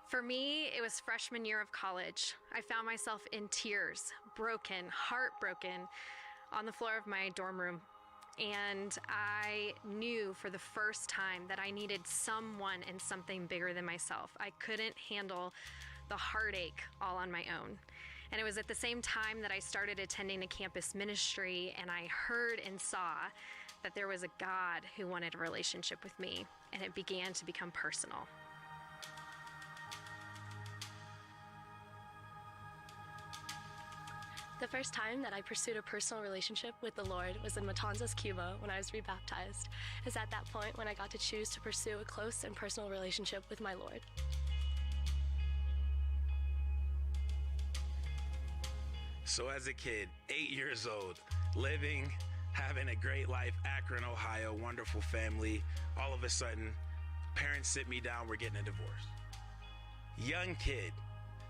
For me, it was freshman year of college. I found myself in tears, broken, heartbroken, on the floor of my dorm room. And I knew for the first time that I needed someone and something bigger than myself. I couldn't handle the heartache all on my own. And it was at the same time that I started attending a campus ministry, and I heard and saw that there was a God who wanted a relationship with me, and it began to become personal. The first time that I pursued a personal relationship with the Lord was in Matanzas, Cuba, when I was rebaptized. It was at that point when I got to choose to pursue a close and personal relationship with my Lord. So as a kid, 8 years old, living, having a great life, Akron, Ohio, wonderful family, all of a sudden, parents sit me down, we're getting a divorce. Young kid,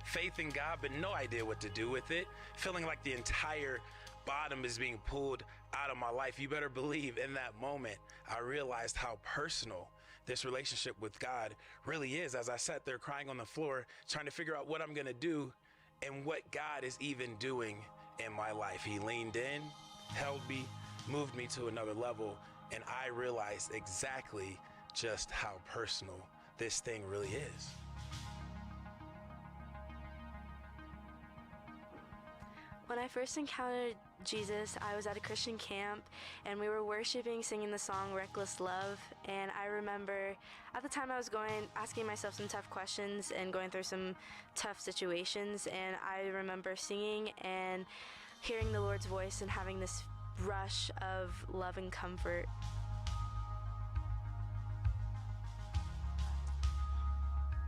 faith in God, but no idea what to do with it, feeling like the entire bottom is being pulled out of my life. You better believe in that moment, I realized how personal this relationship with God really is. As I sat there crying on the floor, trying to figure out what I'm gonna do and what God is even doing in my life. He leaned in, held me, moved me to another level, and I realized exactly just how personal this thing really is. When I first encountered Jesus, I was at a Christian camp, and we were worshiping, singing the song Reckless Love. And I remember at the time I was asking myself some tough questions and going through some tough situations. And I remember singing and hearing the Lord's voice and having this rush of love and comfort.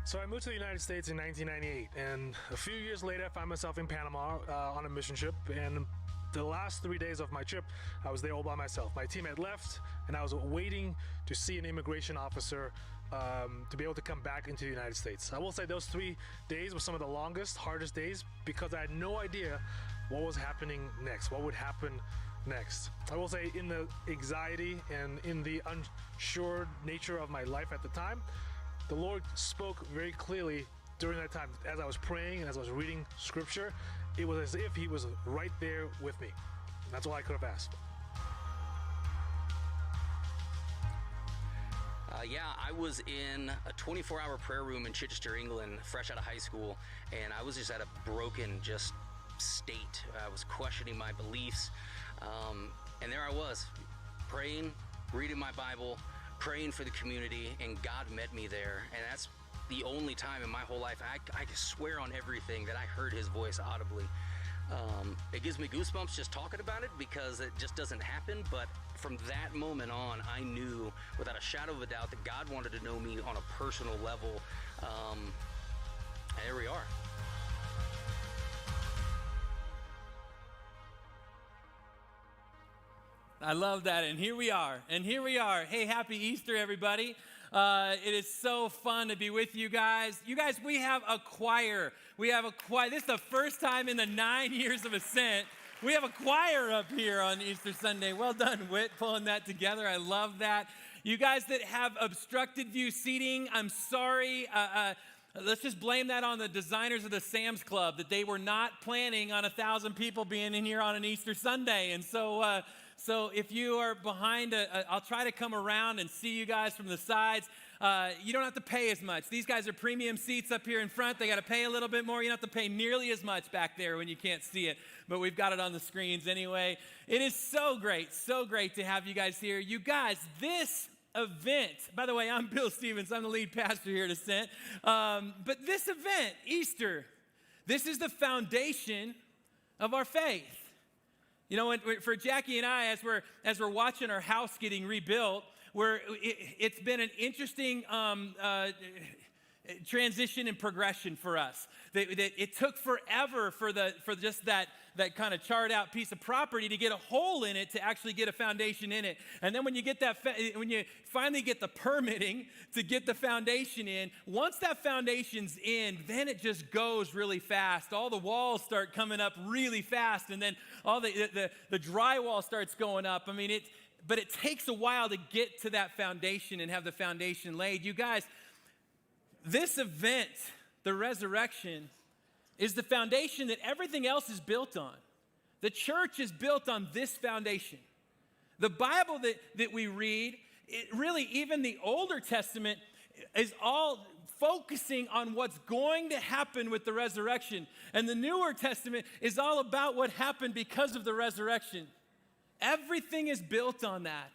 So I moved to the United States in 1998, and a few years later I found myself in Panama on a mission trip, and the last 3 days of my trip, I was there all by myself. My team had left, and I was waiting to see an immigration officer to be able to come back into the United States. I will say those 3 days were some of the longest, hardest days, because I had no idea what was happening next, what would happen next. I will say in the anxiety and in the unsure nature of my life at the time, the Lord spoke very clearly during that time. As I was praying and as I was reading scripture, it was as if He was right there with me. That's all I could have asked. I was in a 24-hour prayer room in Chichester, England, fresh out of high school, and I was just at a broken state. I was questioning my beliefs, and there I was, praying, reading my Bible, praying for the community, and God met me there. And that's the only time in my whole life I can swear on everything that I heard His voice audibly. It gives me goosebumps just talking about it because it just doesn't happen, but from that moment on, I knew without a shadow of a doubt that God wanted to know me on a personal level. Here we are. I love that, and here we are. Hey, happy Easter, everybody. It is so fun to be with you guys. You guys, we have a choir. This is the first time in the 9 years of Ascent we have a choir up here on Easter Sunday. Well done, Whit, pulling that together. I love that. You guys that have obstructed view seating, I'm sorry. Let's just blame that on the designers of the Sam's Club, that they were not planning on 1,000 people being in here on an Easter Sunday. And so if you are behind, I'll try to come around and see you guys from the sides. You don't have to pay as much. These guys are premium seats up here in front. They got to pay a little bit more. You don't have to pay nearly as much back there when you can't see it. But we've got it on the screens anyway. It is so great to have you guys here. You guys, this event, by the way, I'm Bill Stevens. I'm the lead pastor here at Ascent. But this event, Easter, this is the foundation of our faith. You know, for Jackie and I, as we're watching our house getting rebuilt, it's been an interesting transition and progression for us. It took forever for just that kind of charred out piece of property to get a hole in it to actually get a foundation in it. And then when you finally get the permitting to get the foundation in, once that foundation's in, then it just goes really fast. All the walls start coming up really fast, and then all the drywall starts going up. I mean, but it takes a while to get to that foundation and have the foundation laid. You guys, this event the resurrection, is the foundation that everything else is built on. The church is built on this foundation. The Bible that we read, really even the Older Testament, is all focusing on what's going to happen with the resurrection. And the Newer Testament is all about what happened because of the resurrection. Everything is built on that.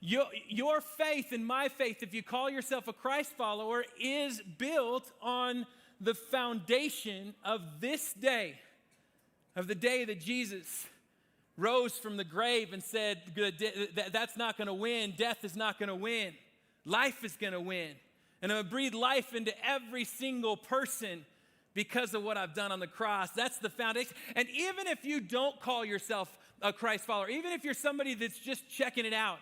Your faith and my faith, if you call yourself a Christ follower, is built on the foundation of this day, of the day that Jesus rose from the grave and said, that's not going to win. Death is not going to win. Life is going to win. And I'm going to breathe life into every single person because of what I've done on the cross. That's the foundation. And even if you don't call yourself a Christ follower, even if you're somebody that's just checking it out,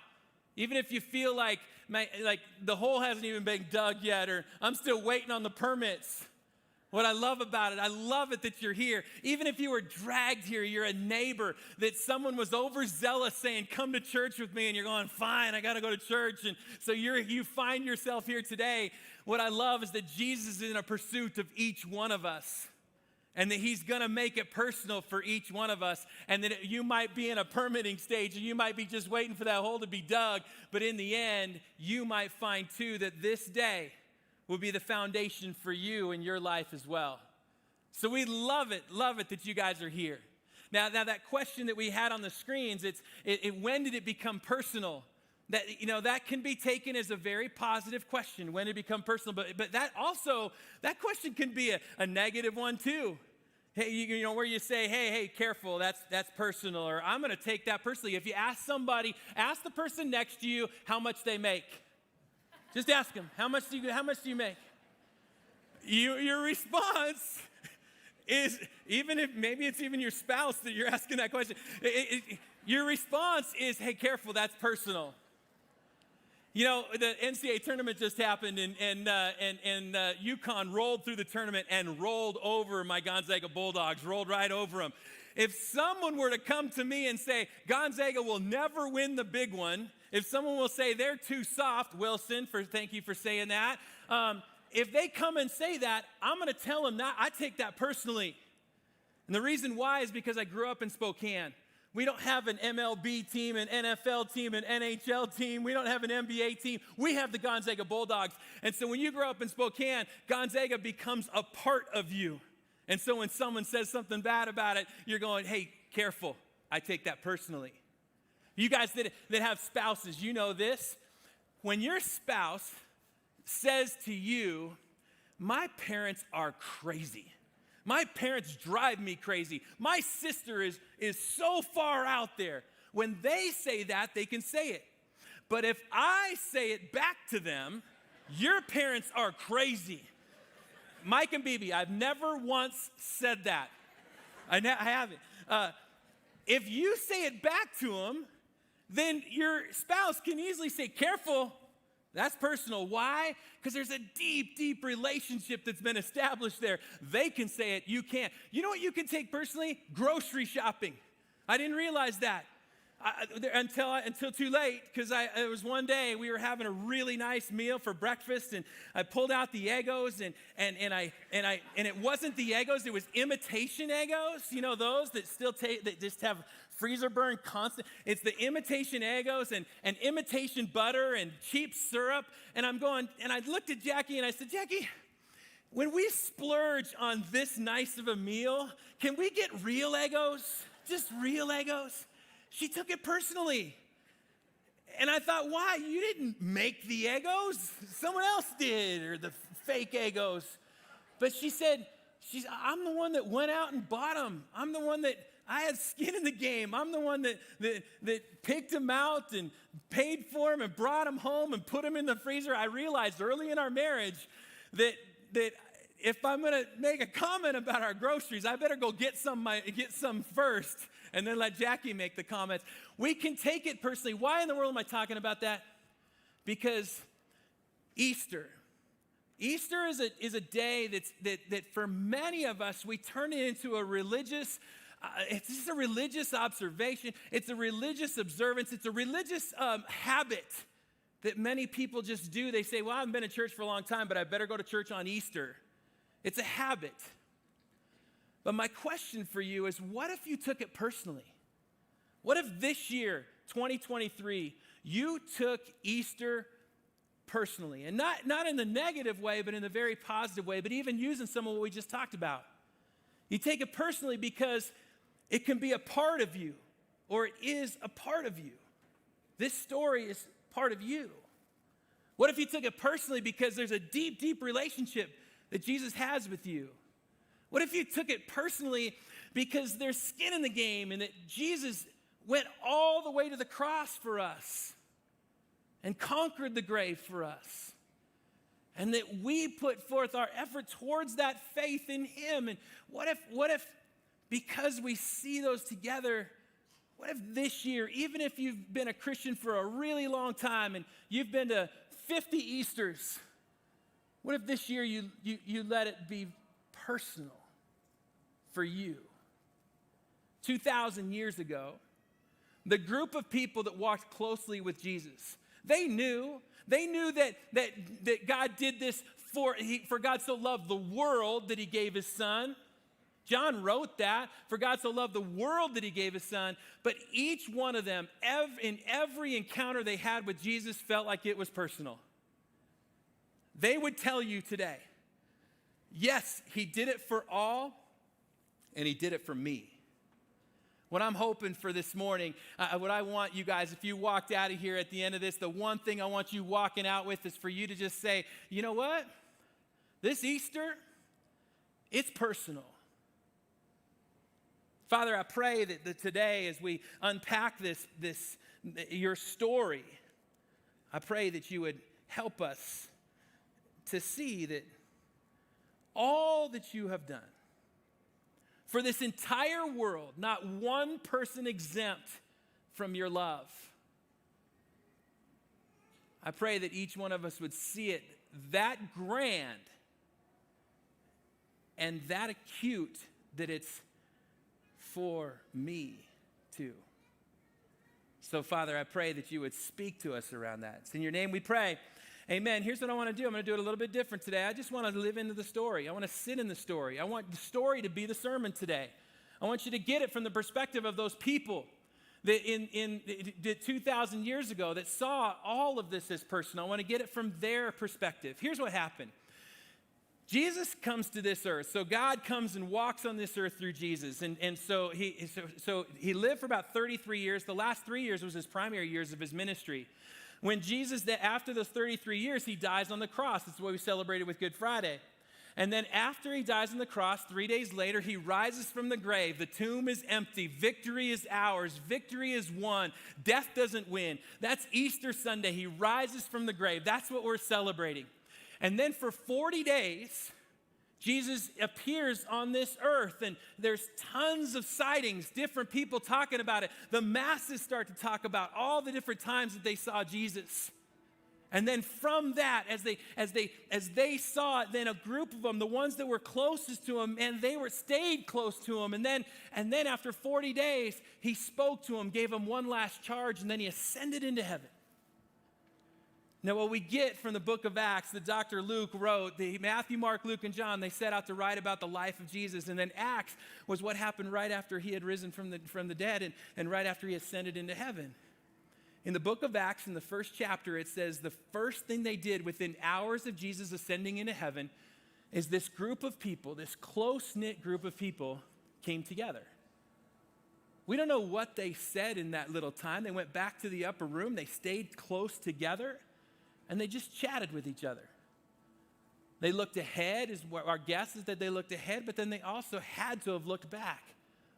even if you feel like the hole hasn't even been dug yet, or I'm still waiting on the permits, what I love about it, I love it that you're here. Even if you were dragged here, you're a neighbor, that someone was overzealous saying, come to church with me, and you're going, fine, I got to go to church. And so you find yourself here today. What I love is that Jesus is in a pursuit of each one of us, and that he's going to make it personal for each one of us, and that you might be in a permitting stage, and you might be just waiting for that hole to be dug, but in the end, you might find too that this day will be the foundation for you in your life as well. So we love it that you guys are here. Now that question that we had on the screens, when did it become personal? That can be taken as a very positive question. When did it become personal? But that question can be a negative one too. Hey, where you say, hey, careful, that's personal, or I'm going to take that personally. If you ask somebody, ask the person next to you how much they make. Just ask them, how much do you make? Your response is, even if maybe it's even your spouse that you're asking that question, your response is, hey, careful, that's personal. The NCAA tournament just happened, and UConn rolled through the tournament and rolled over my Gonzaga Bulldogs, rolled right over them. If someone were to come to me and say, Gonzaga will never win the big one, if someone will say they're too soft, Wilson, thank you for saying that. If they come and say that, I'm going to tell them that I take that personally. And the reason why is because I grew up in Spokane. We don't have an MLB team, an NFL team, an NHL team. We don't have an NBA team. We have the Gonzaga Bulldogs. And so when you grow up in Spokane, Gonzaga becomes a part of you. And so when someone says something bad about it, you're going, hey, careful. I take that personally. You guys that have spouses, you know this. When your spouse says to you, my parents are crazy. My parents drive me crazy. My sister is so far out there. When they say that, they can say it. But if I say it back to them, your parents are crazy. Mike and Bibi, I've never once said that. I haven't. If you say it back to them, then your spouse can easily say, careful, that's personal. Why? Because there's a deep, deep relationship that's been established there. They can say it, you can't. You know what you can take personally? Grocery shopping. I didn't realize that until too late, because it was one day we were having a really nice meal for breakfast, and I pulled out the Eggos, and it wasn't the Eggos, it was imitation Eggos. You know those that still that just have freezer burn constant. It's the imitation Eggos and imitation butter and cheap syrup. And I'm going, and I looked at Jackie and I said, Jackie, when we splurge on this nice of a meal, can we get real Eggos? Just real Eggos? She took it personally. And I thought, why? You didn't make the Eggos. Someone else did, or the fake Eggos. But she said, I'm the one that went out and bought them. I'm the one that I had skin in the game. I'm the one that picked them out and paid for them and brought them home and put them in the freezer. I realized early in our marriage that if I'm going to make a comment about our groceries, I better go get some first and then let Jackie make the comments. We can take it personally. Why in the world am I talking about that? Because Easter is a day that for many of us, we turn it into a religious, it's just a religious observation. It's a religious observance. It's a religious habit that many people just do. They say, well, I haven't been to church for a long time, but I better go to church on Easter. It's a habit. But my question for you is, what if you took it personally? What if this year, 2023, you took Easter personally? And not in the negative way, but in the very positive way, but even using some of what we just talked about. You take it personally because it can be a part of you, or it is a part of you. This story is part of you. What if you took it personally because there's a deep, deep relationship that Jesus has with you? What if you took it personally because there's skin in the game and that Jesus went all the way to the cross for us and conquered the grave for us? And that we put forth our effort towards that faith in him. And what if because we see those together, what if this year, even if you've been a Christian for a really long time and you've been to 50 Easters, what if this year you let it be personal for you? 2,000 years ago, the group of people that walked closely with Jesus, they knew that God did this for God so loved the world that he gave his son. John wrote that, for God so loved the world that he gave his son. But each one of them, in every encounter they had with Jesus, felt like it was personal. They would tell you today, yes, he did it for all, and he did it for me. What I'm hoping for this morning, what I want you guys, if you walked out of here at the end of this, the one thing I want you walking out with is for you to just say, you know what? This Easter, it's personal. Father, I pray that today as we unpack your story, I pray that you would help us to see that all that you have done for this entire world, not one person exempt from your love. I pray that each one of us would see it that grand and that acute that it's for me too. So, Father, I pray that you would speak to us around that. It's in your name we pray. Amen. Here's what I want to do. I'm going to do it a little bit different today. I just want to live into the story. I want to sit in the story. I want the story to be the sermon today. I want you to get it from the perspective of those people that 2,000 years ago that saw all of this as personal. I want to get it from their perspective. Here's what happened. Jesus comes to this earth. So God comes and walks on this earth through Jesus. And so he lived for about 33 years. The last 3 years was his primary years of his ministry. When Jesus, after those 33 years, he dies on the cross. That's what we celebrated with Good Friday. And then after he dies on the cross, 3 days later, he rises from the grave. The tomb is empty. Victory is ours. Victory is won. Death doesn't win. That's Easter Sunday. He rises from the grave. That's what we're celebrating. And then for 40 days, Jesus appears on this earth, and there's tons of sightings, different people talking about it. The masses start to talk about all the different times that they saw Jesus. And then from that, as they saw it, then a group of them, the ones that were closest to him, and they stayed close to him. And then after 40 days, he spoke to him, gave him one last charge, and then he ascended into heaven. Now, what we get from the book of Acts that Dr. Luke wrote, Matthew, Mark, Luke, and John, they set out to write about the life of Jesus. And then Acts was what happened right after he had risen from the dead and right after he ascended into heaven. In the book of Acts, in the first chapter, it says the first thing they did within hours of Jesus ascending into heaven is this group of people, this close-knit group of people came together. We don't know what they said in that little time. They went back to the upper room. They stayed close together. And they just chatted with each other. They looked ahead, our guess is that they looked ahead, but then they also had to have looked back.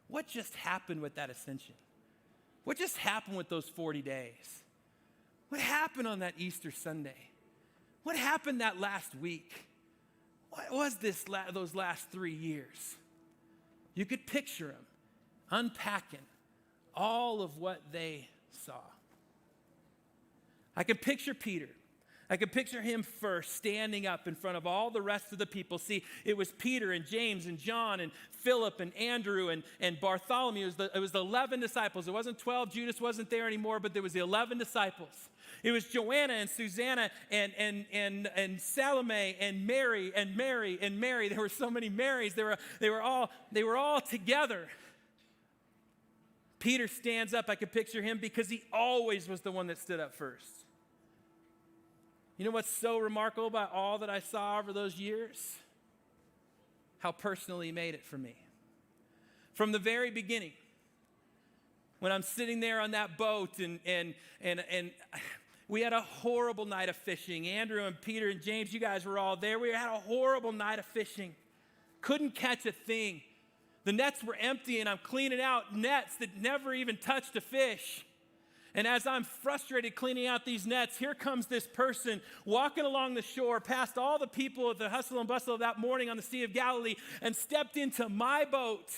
What just happened with that ascension? What just happened with those 40 days? What happened on that Easter Sunday? What happened that last week? What was those last 3 years? You could picture them unpacking all of what they saw. I could picture Peter. I could picture him first standing up in front of all the rest of the people. See, it was Peter and James and John and Philip and Andrew and Bartholomew. It was the 11 disciples. It wasn't 12. Judas wasn't there anymore, but there was the 11 disciples. It was Joanna and Susanna and Salome and Mary and Mary and Mary. There were so many Marys. They were all together. Peter stands up. I could picture him because he always was the one that stood up first. You know what's so remarkable about all that I saw over those years? How personal he made it for me. From the very beginning, when I'm sitting there on that boat and we had a horrible night of fishing. Andrew and Peter and James, you guys were all there. We had a horrible night of fishing. Couldn't catch a thing. The nets were empty and I'm cleaning out nets that never even touched a fish. And as I'm frustrated cleaning out these nets, here comes this person walking along the shore past all the people at the hustle and bustle of that morning on the Sea of Galilee and stepped into my boat.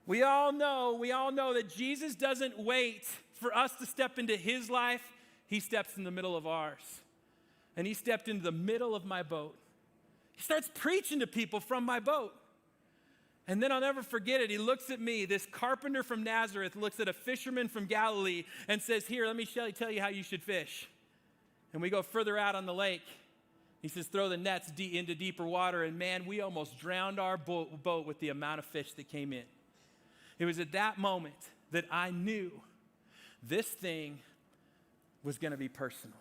We all know that Jesus doesn't wait for us to step into his life. He steps in the middle of ours. And he stepped into the middle of my boat. He starts preaching to people from my boat. And then I'll never forget it. He looks at me, this carpenter from Nazareth, looks at a fisherman from Galilee and says, here, let me tell you how you should fish. And we go further out on the lake. He says, throw the nets into deeper water. And man, we almost drowned our boat with the amount of fish that came in. It was at that moment that I knew this thing was going to be personal.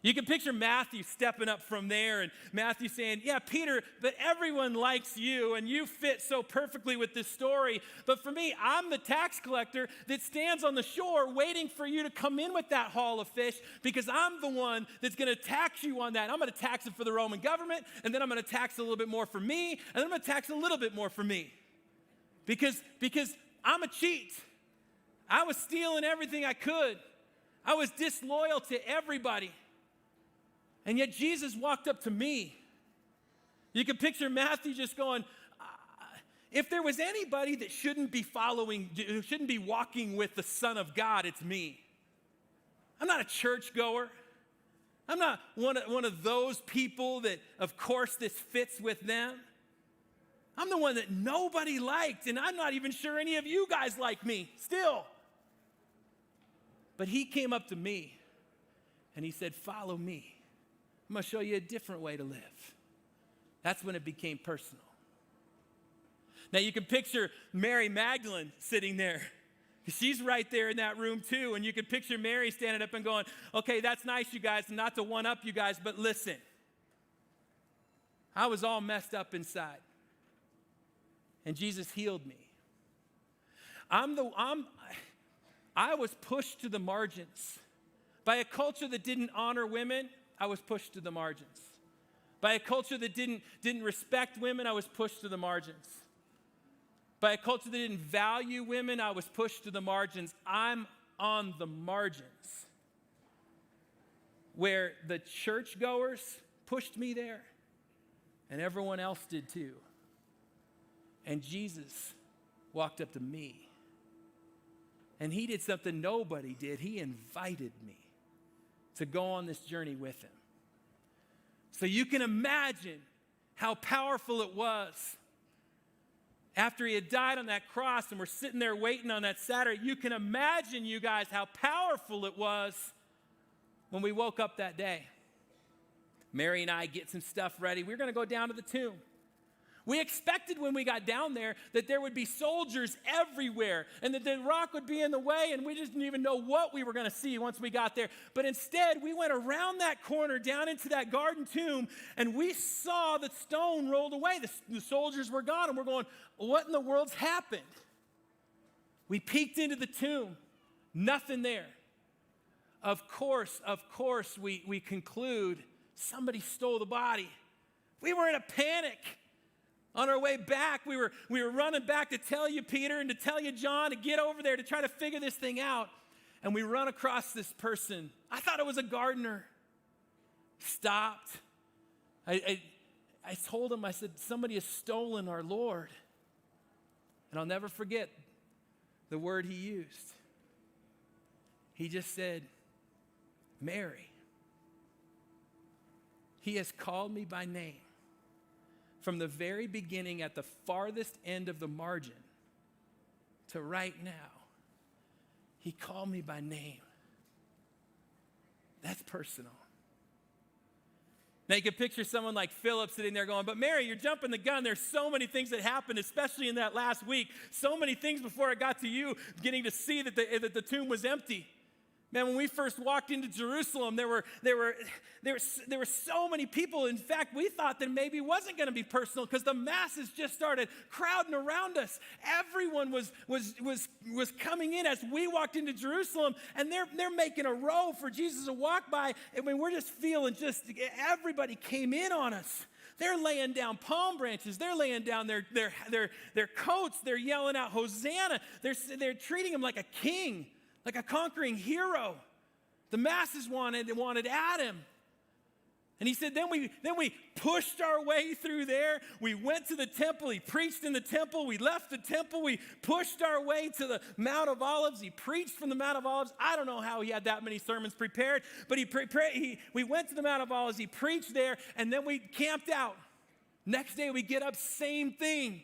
You can picture Matthew stepping up from there and Matthew saying, yeah, Peter, but everyone likes you and you fit so perfectly with this story. But for me, I'm the tax collector that stands on the shore waiting for you to come in with that haul of fish because I'm the one that's going to tax you on that. I'm going to tax it for the Roman government and then I'm going to tax a little bit more for me and then I'm going to tax a little bit more for me because I'm a cheat. I was stealing everything I could. I was disloyal to everybody. And yet Jesus walked up to me. You can picture Matthew just going, if there was anybody that shouldn't be walking with the Son of God, it's me. I'm not a churchgoer. I'm not one of those people that, of course, this fits with them. I'm the one that nobody liked, and I'm not even sure any of you guys like me still. But he came up to me, and he said, follow me. I'm going to show you a different way to live. That's when it became personal. Now you can picture Mary Magdalene sitting there. She's right there in that room too. And you can picture Mary standing up and going, okay, that's nice, you guys, not to one up you guys, but listen. I was all messed up inside. And Jesus healed me. I was pushed to the margins by a culture that didn't honor women. I was pushed to the margins. By a culture that didn't respect women, I was pushed to the margins. By a culture that didn't value women, I was pushed to the margins. I'm on the margins. Where the churchgoers pushed me there, and everyone else did too. And Jesus walked up to me. And he did something nobody did. He invited me to go on this journey with him. So you can imagine how powerful it was. After he had died on that cross and we're sitting there waiting on that Saturday, you can imagine, you guys, how powerful it was when we woke up that day. Mary and I get some stuff ready. We're going to go down to the tomb. We expected when we got down there that there would be soldiers everywhere and that the rock would be in the way, and we just didn't even know what we were going to see once we got there. But instead, we went around that corner down into that garden tomb, and we saw the stone rolled away. The soldiers were gone, and we're going, what in the world's happened? We peeked into the tomb. Nothing there. Of course, we conclude somebody stole the body. We were in a panic. On our way back, we were running back to tell you, Peter, and to tell you, John, to get over there to try to figure this thing out. And we run across this person. I thought it was a gardener. Stopped. I told him, I said, somebody has stolen our Lord. And I'll never forget the word he used. He just said, Mary, he has called me by name. From the very beginning at the farthest end of the margin to right now, he called me by name. That's personal. Now you can picture someone like Philip sitting there going, but Mary, you're jumping the gun. There's so many things that happened, especially in that last week. So many things before it got to you, getting to see that the tomb was empty. Man, when we first walked into Jerusalem, there were so many people. In fact, we thought that maybe it wasn't going to be personal because the masses just started crowding around us. Everyone was coming in as we walked into Jerusalem, and they're making a row for Jesus to walk by. I mean, we're just feeling everybody came in on us. They're laying down palm branches. They're laying down their coats. They're yelling out Hosanna. They're treating him like a king, like a conquering hero. The masses wanted at him. And he said, then we pushed our way through there. We went to the temple. He preached in the temple. We left the temple. We pushed our way to the Mount of Olives. He preached from the Mount of Olives. I don't know how he had that many sermons prepared, but we went to the Mount of Olives. He preached there, and then we camped out. Next day we get up, same thing.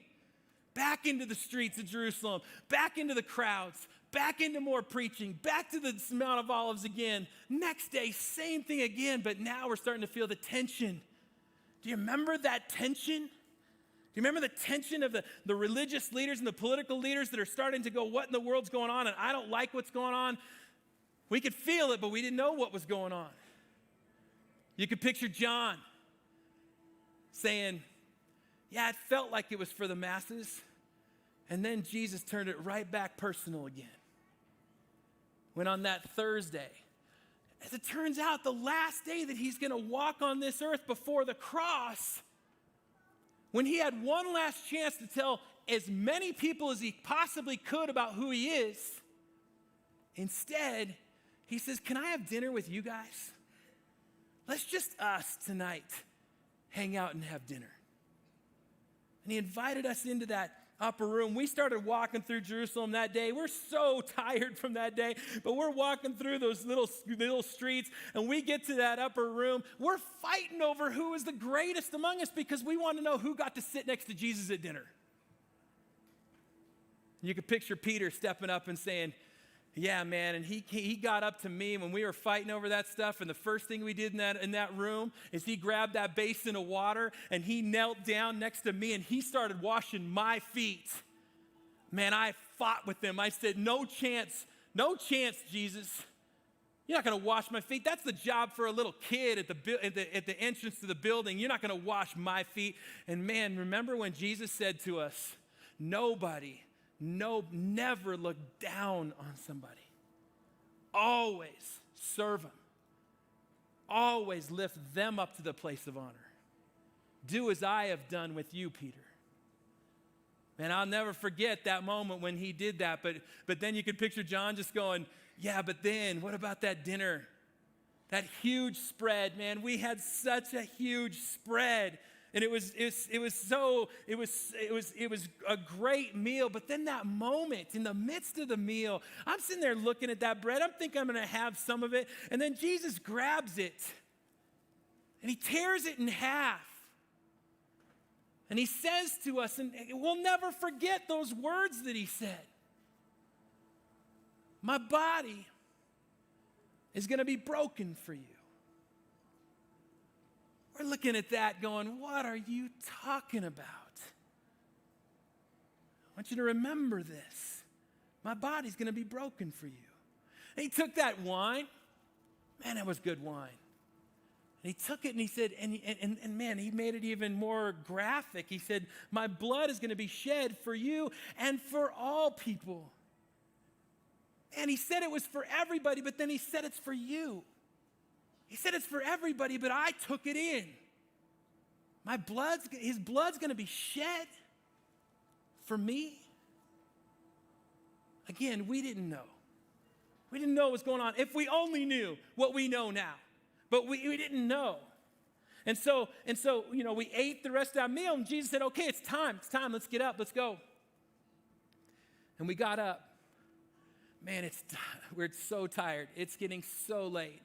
Back into the streets of Jerusalem, back into the crowds, back into more preaching, back to the Mount of Olives again. Next day, same thing again, but now we're starting to feel the tension. Do you remember that tension? Do you remember the tension of the religious leaders and the political leaders that are starting to go, what in the world's going on? And I don't like what's going on. We could feel it, but we didn't know what was going on. You could picture John saying, yeah, it felt like it was for the masses. And then Jesus turned it right back personal again. When on that Thursday, as it turns out, the last day that he's going to walk on this earth before the cross, when he had one last chance to tell as many people as he possibly could about who he is, instead, he says, can I have dinner with you guys? Let's just us tonight hang out and have dinner. And he invited us into that upper room. We started walking through Jerusalem that day. We're so tired from that day, but we're walking through those little streets, and we get to that upper room. We're fighting over who is the greatest among us because we want to know who got to sit next to Jesus at dinner. You could picture Peter stepping up and saying, yeah, man, and he got up to me when we were fighting over that stuff, and the first thing we did in that room is he grabbed that basin of water, and he knelt down next to me, and he started washing my feet. Man, I fought with him. I said, no chance, Jesus. You're not going to wash my feet. That's the job for a little kid at the entrance to the building. You're not going to wash my feet. And man, remember when Jesus said to us, never look down on somebody. Always serve them. Always lift them up to the place of honor. Do as I have done with you, Peter. And I'll never forget that moment when he did that. But then you could picture John just going, yeah, but then what about that dinner? That huge spread, man. We had such a huge spread. And it was a great meal. But then that moment in the midst of the meal, I'm sitting there looking at that bread. I'm thinking I'm going to have some of it. And then Jesus grabs it and he tears it in half. And he says to us, and we'll never forget those words that he said. My body is going to be broken for you. We're looking at that going, what are you talking about? I want you to remember this. My body's going to be broken for you. And he took that wine. Man, that was good wine. And he took it and he said, and man, he made it even more graphic. He said, my blood is going to be shed for you and for all people. And he said it was for everybody, but then he said it's for you. He said it's for everybody, but I took it in. His blood's going to be shed for me. Again, we didn't know. We didn't know what was going on. If we only knew what we know now. But we didn't know. And so, we ate the rest of that meal, and Jesus said, okay, it's time, let's get up, let's go. And we got up. Man, we're so tired. It's getting so late.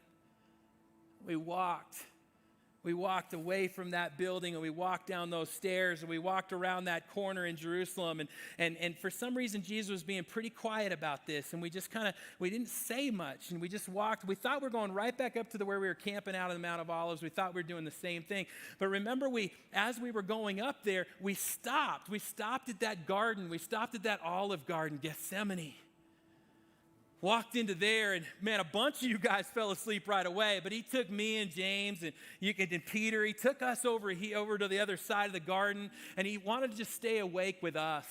We walked away from that building, and we walked down those stairs, and we walked around that corner in Jerusalem. And for some reason, Jesus was being pretty quiet about this. And we just we didn't say much. And we just walked. We thought we were going right back up to where we were camping out on the Mount of Olives. We thought we were doing the same thing. But remember, as we were going up there, we stopped. We stopped at that garden. We stopped at that olive garden, Gethsemane. Walked into there, and man, a bunch of you guys fell asleep right away, but he took me and James and Peter. He took us over to the other side of the garden, and he wanted to just stay awake with us.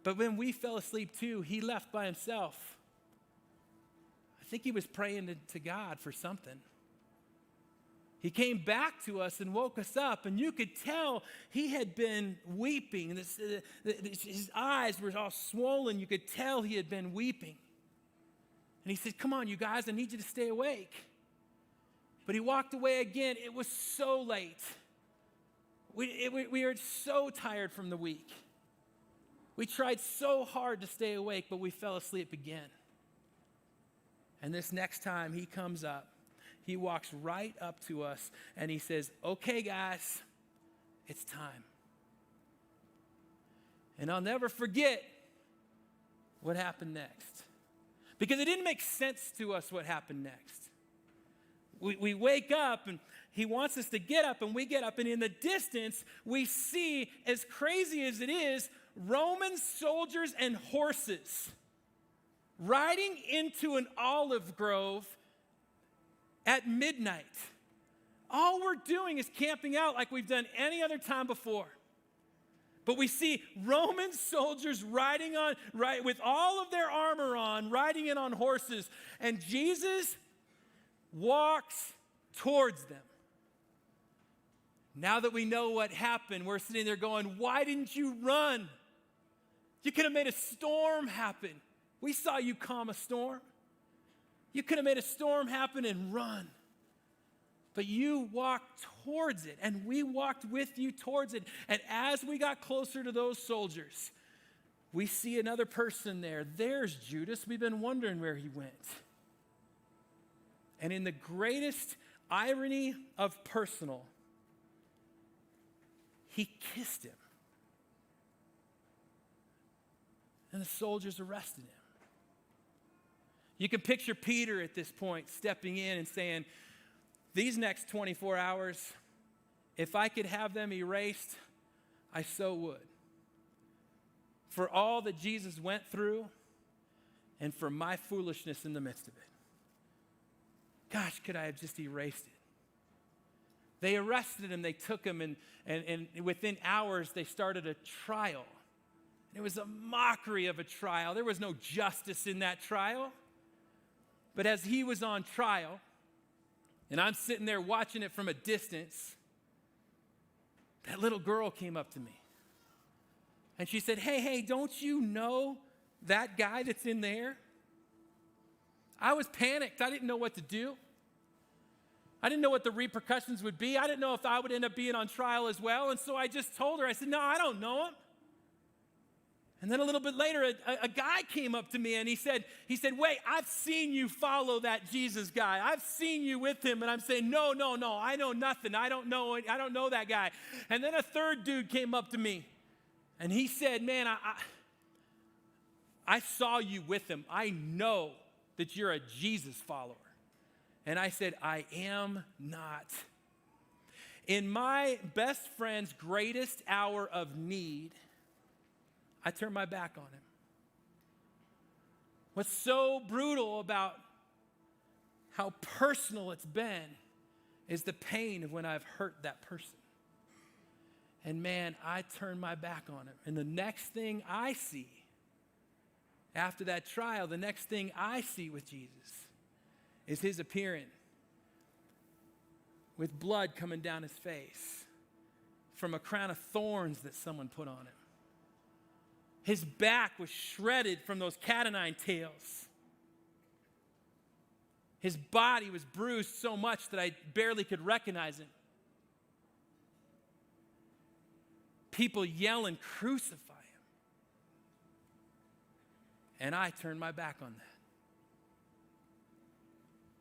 But when we fell asleep too, he left by himself. I think he was praying to God for something. He came back to us and woke us up, and you could tell he had been weeping. His eyes were all swollen. You could tell he had been weeping. And he said, "Come on, you guys, I need you to stay awake." But he walked away again. It was so late. We were so tired from the week. We tried so hard to stay awake, but we fell asleep again. And this next time he comes up, he walks right up to us and he says, "Okay, guys, it's time." And I'll never forget what happened next, because it didn't make sense to us what happened next. We wake up, and he wants us to get up, and we get up, and in the distance, we see, as crazy as it is, Roman soldiers and horses riding into an olive grove at midnight. All we're doing is camping out like we've done any other time before. But we see Roman soldiers riding with all of their armor on, riding in on horses, and Jesus walks towards them. Now that we know what happened, we're sitting there going, "Why didn't you run? You could have made a storm happen. We saw you calm a storm. You could have made a storm happen and run. But you walked towards it, and we walked with you towards it." And as we got closer to those soldiers, we see another person there. There's Judas. We've been wondering where he went. And in the greatest irony of personal, he kissed him. And the soldiers arrested him. You can picture Peter at this point stepping in and saying, "These next 24 hours, if I could have them erased, I so would. For all that Jesus went through and for my foolishness in the midst of it. Gosh, could I have just erased it?" They arrested him, they took him, and within hours they started a trial. And it was a mockery of a trial. There was no justice in that trial. But as he was on trial, and I'm sitting there watching it from a distance, that little girl came up to me. And she said, hey, don't you know that guy that's in there? I was panicked. I didn't know what to do. I didn't know what the repercussions would be. I didn't know if I would end up being on trial as well. And so I just told her, I said, "No, I don't know him." And then a little bit later, a guy came up to me and he said, "Wait, I've seen you follow that Jesus guy. I've seen you with him." And I'm saying, no, I know nothing. I don't know that guy. And then a third dude came up to me and he said, "Man, I saw you with him. I know that you're a Jesus follower." And I said, "I am not." In my best friend's greatest hour of need, I turned my back on him. What's so brutal about how personal it's been is the pain of when I've hurt that person. And man, I turned my back on him. And the next thing I see after that trial, the next thing I see with Jesus is his appearing with blood coming down his face from a crown of thorns that someone put on him. His back was shredded from those cat o' nine tails. His body was bruised so much that I barely could recognize him. People yelling, "Crucify him." And I turned my back on that.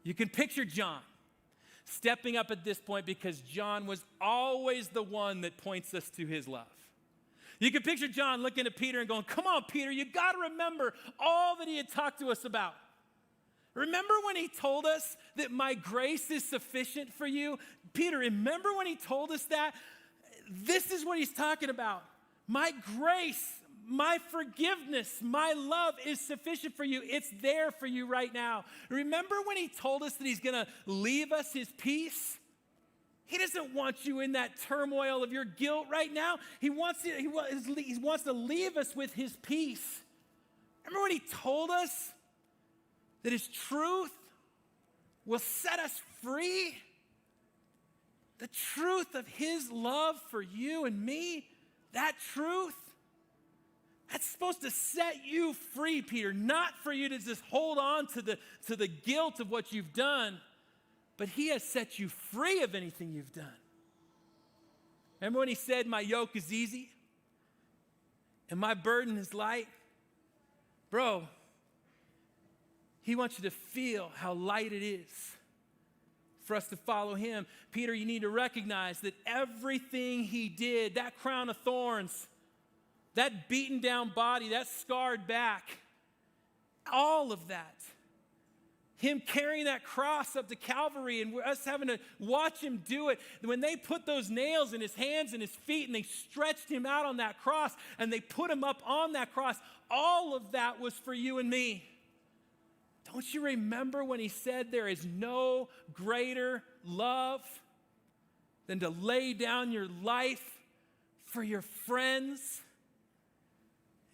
You can picture John stepping up at this point because John was always the one that points us to his love. You can picture John looking at Peter and going, come on, Peter, you got to remember all that he had talked to us about. Remember when he told us that my grace is sufficient for you? Peter, remember when he told us that? This is what he's talking about. My grace, my forgiveness, my love is sufficient for you. It's there for you right now. Remember when he told us that he's going to leave us his peace? He doesn't want you in that turmoil of your guilt right now. He wants to leave us with his peace. Remember when he told us that his truth will set us free? The truth of his love for you and me, that truth, that's supposed to set you free, Peter, not for you to just hold on to the guilt of what you've done, but he has set you free of anything you've done. Remember when he said, my yoke is easy and my burden is light? Bro, he wants you to feel how light it is for us to follow him. Peter, you need to recognize that everything he did, that crown of thorns, that beaten down body, that scarred back, all of that, him carrying that cross up to Calvary and us having to watch him do it. When they put those nails in his hands and his feet and they stretched him out on that cross and they put him up on that cross, all of that was for you and me. Don't you remember when he said there is no greater love than to lay down your life for your friends?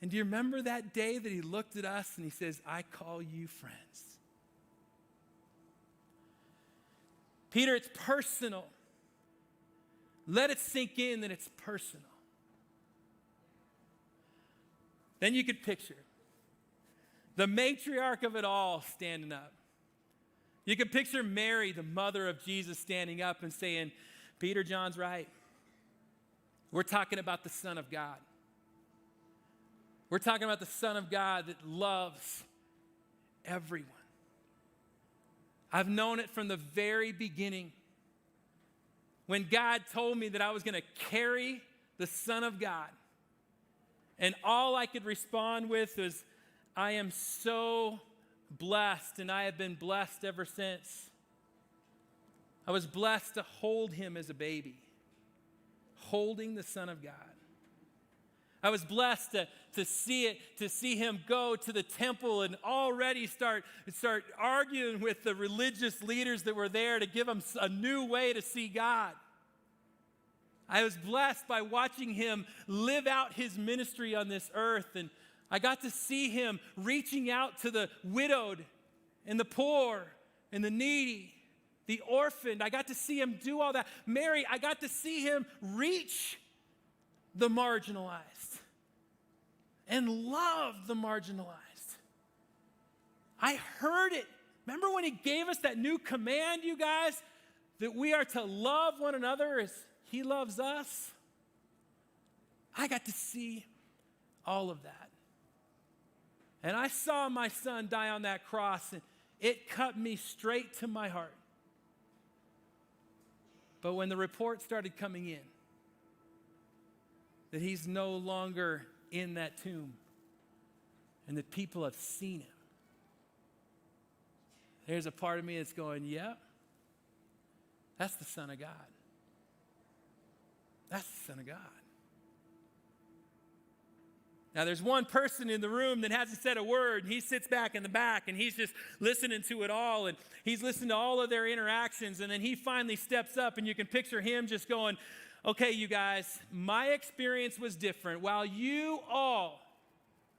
And do you remember that day that he looked at us and he says, I call you friends? Peter, it's personal. Let it sink in that it's personal. Then you could picture the matriarch of it all standing up. You could picture Mary, the mother of Jesus, standing up and saying, Peter, John's right. We're talking about the Son of God. We're talking about the Son of God that loves everyone. I've known it from the very beginning. When God told me that I was going to carry the Son of God, and all I could respond with was, I am so blessed, and I have been blessed ever since. I was blessed to hold him as a baby, holding the Son of God. I was blessed to see him go to the temple and already start arguing with the religious leaders that were there to give him a new way to see God. I was blessed by watching him live out his ministry on this earth, and I got to see him reaching out to the widowed and the poor and the needy, the orphaned. I got to see him do all that. Mary, I got to see him reach the marginalized and love the marginalized. I heard it. Remember when he gave us that new command, you guys, that we are to love one another as he loves us? I got to see all of that. And I saw my son die on that cross, and it cut me straight to my heart. But when the report started coming in that he's no longer in that tomb and that people have seen him, there's a part of me that's going, yep, that's the Son of God. That's the Son of God. Now, there's one person in the room that hasn't said a word, and he sits back in the back, and he's just listening to it all, and he's listening to all of their interactions, and then he finally steps up, and you can picture him just going, okay, you guys, my experience was different. While you all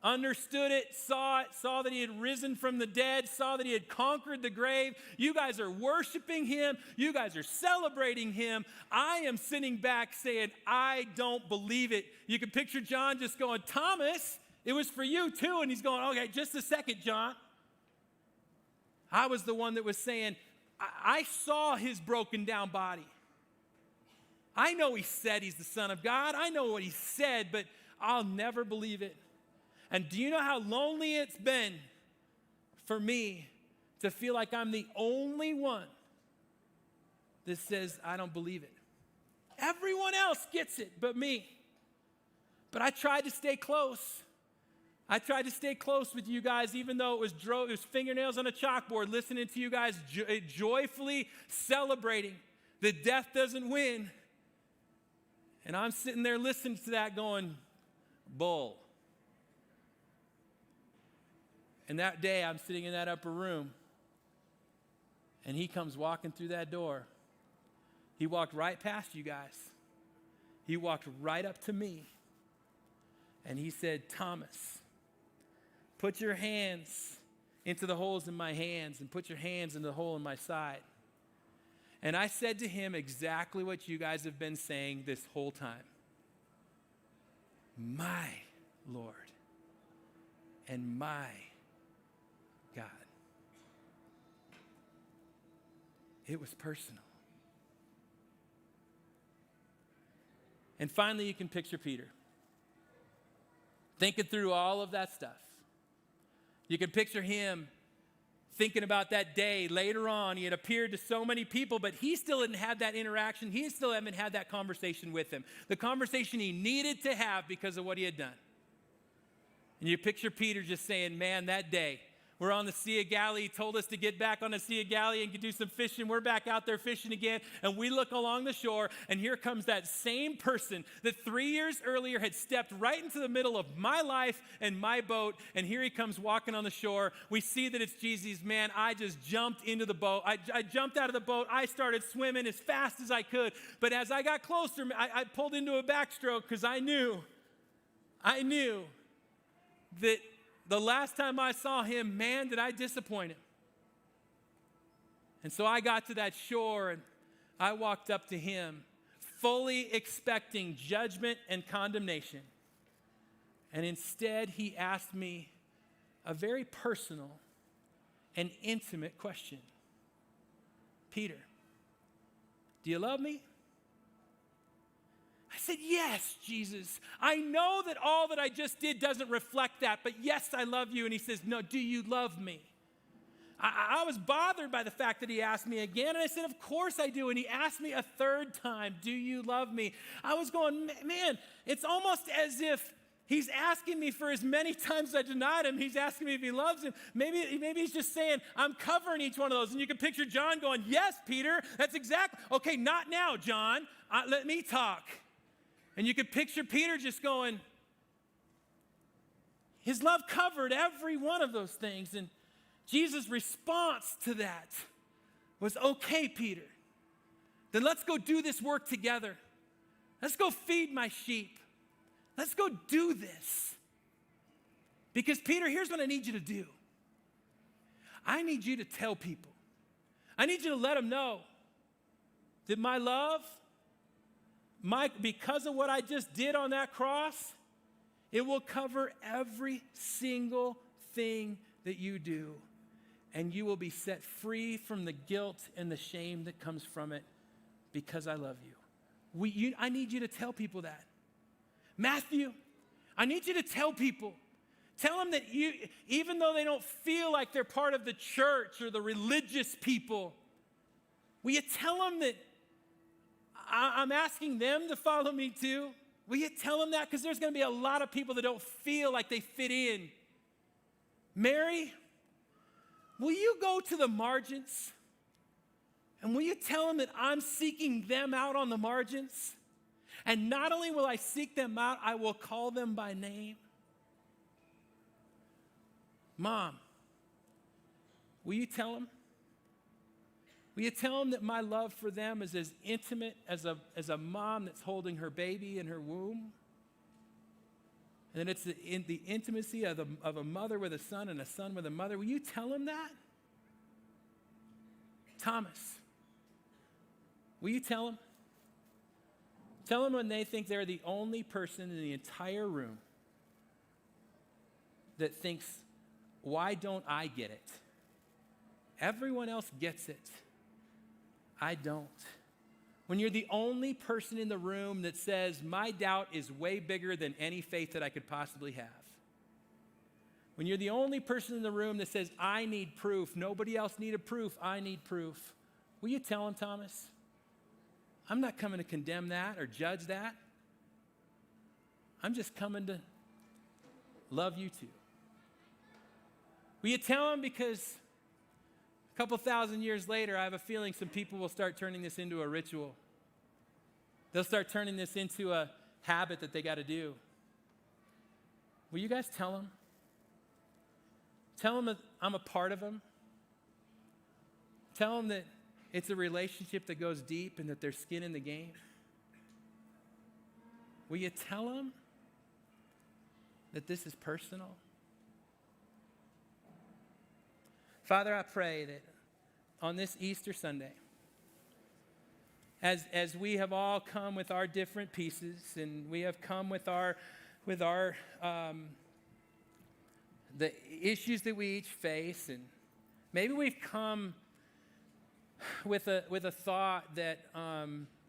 understood it, saw that he had risen from the dead, saw that he had conquered the grave, you guys are worshiping him, you guys are celebrating him. I am sitting back saying, I don't believe it. You can picture John just going, Thomas, it was for you too. And he's going, okay, just a second, John. I was the one that was saying, I saw his broken down body. I know he said he's the Son of God. I know what he said, but I'll never believe it. And do you know how lonely it's been for me to feel like I'm the only one that says, I don't believe it. Everyone else gets it but me. But I tried to stay close. I tried to stay close with you guys, even though it was fingernails on a chalkboard, listening to you guys joyfully celebrating that death doesn't win. And I'm sitting there listening to that going, bull. And that day, I'm sitting in that upper room, and he comes walking through that door. He walked right past you guys. He walked right up to me, and he said, Thomas, put your hands into the holes in my hands and put your hands in the hole in my side. And I said to him exactly what you guys have been saying this whole time. My Lord and my God. It was personal. And finally, you can picture Peter thinking through all of that stuff. You can picture him thinking about that day later on. He had appeared to so many people, but he still hadn't had that interaction. He still hadn't had that conversation with him, the conversation he needed to have because of what he had done. And you picture Peter just saying, man, that day, we're on the Sea of Galilee. He told us to get back on the Sea of Galilee and do some fishing. We're back out there fishing again. And we look along the shore, and here comes that same person that 3 years earlier had stepped right into the middle of my life and my boat. And here he comes walking on the shore. We see that it's Jesus. Man, I just jumped into the boat. I jumped out of the boat. I started swimming as fast as I could. But as I got closer, I pulled into a backstroke because I knew that the last time I saw him, man, did I disappoint him. And so I got to that shore and I walked up to him, fully expecting judgment and condemnation. And instead, he asked me a very personal and intimate question. Peter, do you love me? I said, yes, Jesus. I know that all that I just did doesn't reflect that, but yes, I love you. And he says, no, do you love me? I was bothered by the fact that he asked me again, and I said, of course I do. And he asked me a third time, do you love me? I was going, man, it's almost as if he's asking me for as many times as I denied him, he's asking me if he loves him. Maybe he's just saying, I'm covering each one of those. And you can picture John going, yes, Peter, that's exactly, okay, not now, John. Let me talk. And you could picture Peter just going, his love covered every one of those things. And Jesus' response to that was, okay, Peter, then let's go do this work together. Let's go feed my sheep. Let's go do this. Because Peter, here's what I need you to do. I need you to tell people. I need you to let them know that my love, because of what I just did on that cross, it will cover every single thing that you do. And you will be set free from the guilt and the shame that comes from it because I love you. I need you to tell people that. Matthew, I need you to tell people. Tell them that even though they don't feel like they're part of the church or the religious people, will you tell them that I'm asking them to follow me too? Will you tell them that? Because there's going to be a lot of people that don't feel like they fit in. Mary, will you go to the margins? And will you tell them that I'm seeking them out on the margins? And not only will I seek them out, I will call them by name. Mom, will you tell them? Will you tell them that my love for them is as intimate as a mom that's holding her baby in her womb? And that it's the intimacy of a mother with a son and a son with a mother. Will you tell them that? Thomas, will you tell them? Tell them when they think they're the only person in the entire room that thinks, why don't I get it? Everyone else gets it. I don't. When you're the only person in the room that says, my doubt is way bigger than any faith that I could possibly have. when you're the only person in the room that says, I need proof, nobody else needed proof, I need proof, will you tell him, Thomas? I'm not coming to condemn that or judge that. I'm just coming to love you too. Will you tell him? Because a couple thousand years later, I have a feeling some people will start turning this into a ritual. They'll start turning this into a habit that they got to do. Will you guys tell him? Tell him that I'm a part of him. Tell him that it's a relationship that goes deep and that there's skin in the game. Will you tell him that this is personal? Father, I pray that on this Easter Sunday, as we have all come with our different pieces, and we have come with our the issues that we each face, and maybe we've come with a thought that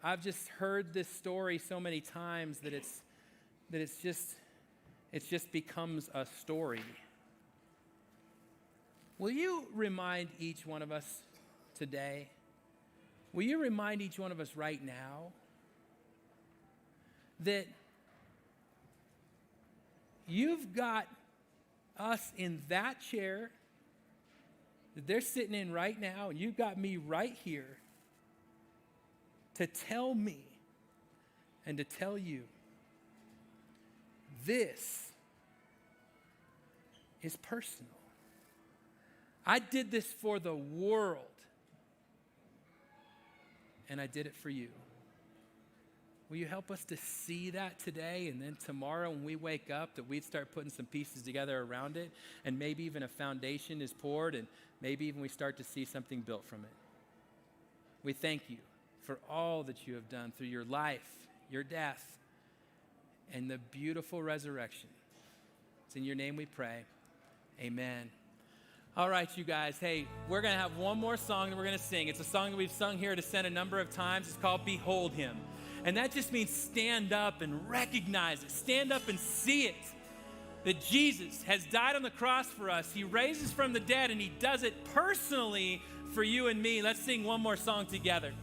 I've just heard this story so many times that it just becomes a story. Will you remind each one of us today? Will you remind each one of us right now that you've got us in that chair that they're sitting in right now, and you've got me right here to tell me and to tell you this is personal. I did this for the world, and I did it for you. Will you help us to see that today, and then tomorrow when we wake up that we'd start putting some pieces together around it, and maybe even a foundation is poured, and maybe even we start to see something built from it. We thank you for all that you have done through your life, your death, and the beautiful resurrection. It's in your name we pray. Amen. All right, you guys. Hey, we're going to have one more song that we're going to sing. It's a song that we've sung here at Ascent a number of times. It's called Behold Him. And that just means stand up and recognize it. Stand up and see it. That Jesus has died on the cross for us. He raises from the dead, and he does it personally for you and me. Let's sing one more song together.